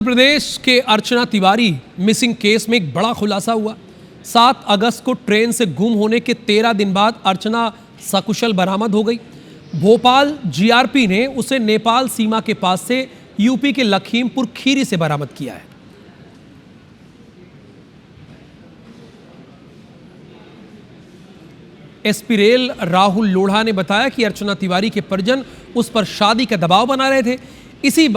प्रदेश के अर्चना Tiwari missing case में एक बड़ा खुलासा हुआ। 7 अगस्त को ट्रेन से गुम होने के 13 दिन बाद अर्चना सकुशल बरामद हो गई। भोपाल जीआरपी ने उसे नेपाल सीमा के पास से यूपी के लखीमपुर खीरी से बरामद किया है। एसपी रेल राहुल लोढ़ा ने बताया कि अर्चना तिवारी के परिजन उस पर शादी का दबाव बना रहे थे। इसी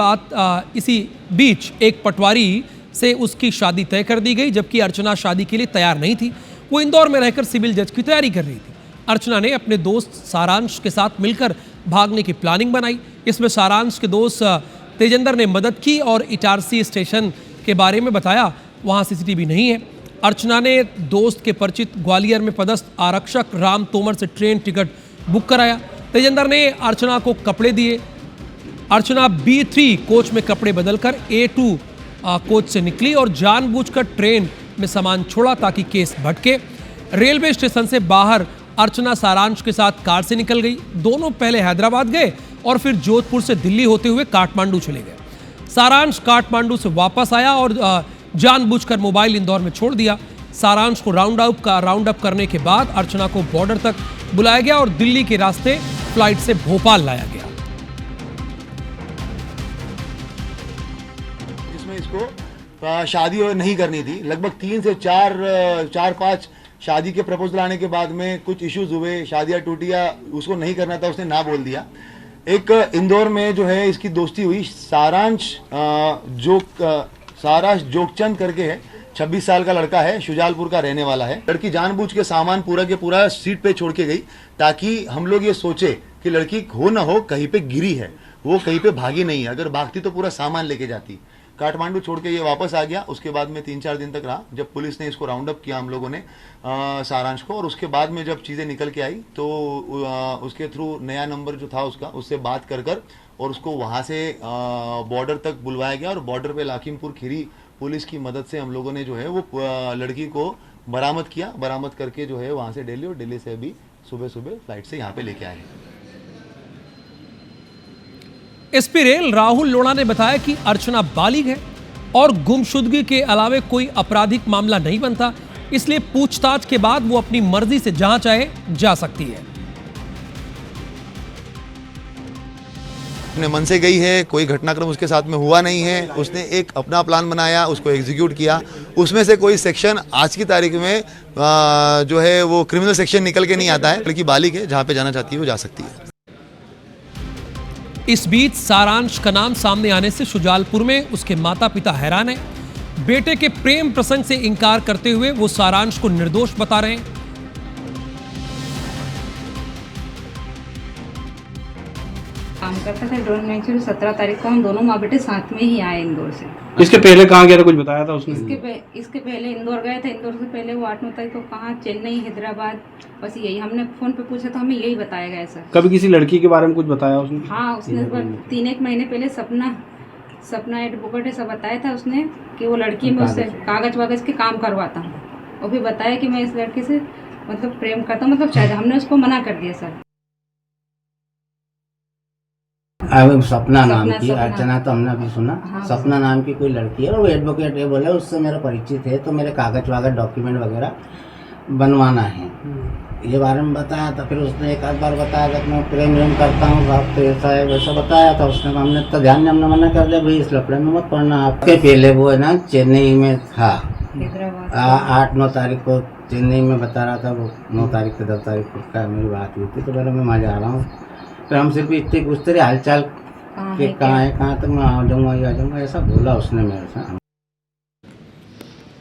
बीच एक पटवारी से उसकी शादी तय कर दी गई, जबकि अर्चना शादी के लिए तैयार नहीं थी। वो इंदौर में रहकर सिविल जज की तैयारी कर रही थी। अर्चना ने अपने दोस्त सारांश के साथ मिलकर भागने की प्लानिंग बनाई। इसमें सारांश के दोस्त तेजेंद्र ने मदद की और इटारसी स्टेशन के बारे में बताया। वहाँ सीसीटीवी नहीं है। अर्चना ने दोस्त के परिचित ग्वालियर में पदस्थ आरक्षक राम तोमर से ट्रेन टिकट बुक कराया। तेजेंद्र ने अर्चना को कपड़े दिए। अर्चना B3 कोच में कपड़े बदलकर A2 कोच से निकली और जानबूझकर ट्रेन में सामान छोड़ा ताकि केस भटके। रेलवे स्टेशन से बाहर अर्चना सारांश के साथ कार से निकल गई। दोनों पहले हैदराबाद गए और फिर जोधपुर से दिल्ली होते हुए काठमांडू चले गए। सारांश काठमांडू से वापस आया और जानबूझकर मोबाइल इंदौर में छोड़ दिया। सारांश को राउंड अप करने के बाद अर्चना को बॉर्डर तक बुलाया गया और दिल्ली के रास्ते फ्लाइट से भोपाल लाया गया। जिसमें इसको शादी नहीं करनी थी। लगभग 3 से 4-5 शादी के प्रपोजल आने के बाद में कुछ इश्यूज हुए, शादियां टूटी या उसको नहीं करना था, उसने ना बोल दिया। एक इंदौर में जो है इसकी दोस्ती हुई। सारांश जोगचंद करके है, 26 साल का लड़का है, शुजालपुर का रहने वाला है। लड़की जानबूझ के सामान पूरा के पूरा सीट पे छोड़ के गई ताकि हम लोग ये सोचे कि लड़की हो ना हो कहीं पे गिरी है, वो कहीं पे भागी नहीं है। अगर भागती तो पूरा सामान लेके जाती। काठमांडू छोड़ के ये वापस आ गया। उसके बाद में 3-4 दिन तक रहा। जब पुलिस ने इसको राउंड अप किया हम लोगों ने सारांश को, और उसके बाद में जब चीज़ें निकल के आई तो उसके थ्रू नया नंबर जो था उसका, उससे बात कर और उसको वहाँ से बॉर्डर तक बुलवाया गया। और बॉर्डर पे लखीमपुर खीरी पुलिस की मदद से हम लोगों ने जो है वो लड़की को बरामद किया। बरामद करके जो है वहाँ से दिल्ली, और दिल्ली से अभी सुबह फ्लाइट से यहाँ पे लेके आए हैं। एसपी रेल राहुल लोढ़ा ने बताया कि अर्चना बालिग है और गुमशुदगी के अलावे कोई आपराधिक मामला नहीं बनता, इसलिए पूछताछ के बाद वो अपनी मर्जी से जहां चाहे जा सकती है। अपने मन से गई है, कोई घटनाक्रम उसके साथ में हुआ नहीं है। उसने एक अपना प्लान बनाया, उसको एग्जीक्यूट किया। उसमें से कोई सेक्शन आज की तारीख में जो है वो क्रिमिनल सेक्शन निकल के नहीं आता है। लड़की बालिग है, जहां पे जाना चाहती है वो जा सकती है। इस बीच सारांश का नाम सामने आने से शुजालपुर में उसके माता पिता हैरान हैं। बेटे के प्रेम प्रसंग से इनकार करते हुए वो सारांश को निर्दोष बता रहे हैं। काम करता था। 17 तारीख को हम दोनों माँ बेटे साथ में ही आए इंदौर से। इसके पहले कहाँ गया था, कुछ बताया था उसने? इसके पहले इंदौर गए थे। इंदौर से पहले वो 8-9 तारीख को कहाँ, चेन्नई, हैदराबाद, बस यही हमने फोन पे पूछा तो हमें यही बताया गया सर। कभी किसी लड़की के बारे में कुछ बताया उसने? हाँ, उसने 3-1 महीने पहले सपना एडवोकेट सब बताया था उसने कि वो लड़की में उससे कागज के काम करवाता हूँ। वो भी बताया कि मैं इस लड़के से मतलब प्रेम करता हूँ, मतलब शायद हमने उसको मना कर दिया सर। सपना नाम की अर्चना तो हमने अभी सुना। हाँ, सपना नाम की कोई लड़की है और वो एडवोकेट है। बोले उससे मेरा परिचित है तो मेरे कागज डॉक्यूमेंट वगैरह बनवाना है, ये बारे में बताया था। फिर उसने एक आध बार बताया था कि मैं प्रेम करता हूँ साहब, तो ऐसा है वैसा बताया था उसने। हमने तो ध्यान में हमने मना कर दिया, भाई इस लफड़े में मत पड़ना। आपके पहले वो है ना चेन्नई में था, 8-9 तारीख को चेन्नई में बता रहा था वो। 9 तारीख से 10 तारीख को मेरी बात हुई थी, तो मेरा मैं वहाँ जा रहा हूँ। फिर हम सिर्फ इतने पूछते रहे हालचाल कि कहाँ है, कहाँ तक मैं आ जाऊँगा, ऐसा बोला उसने मेरे से।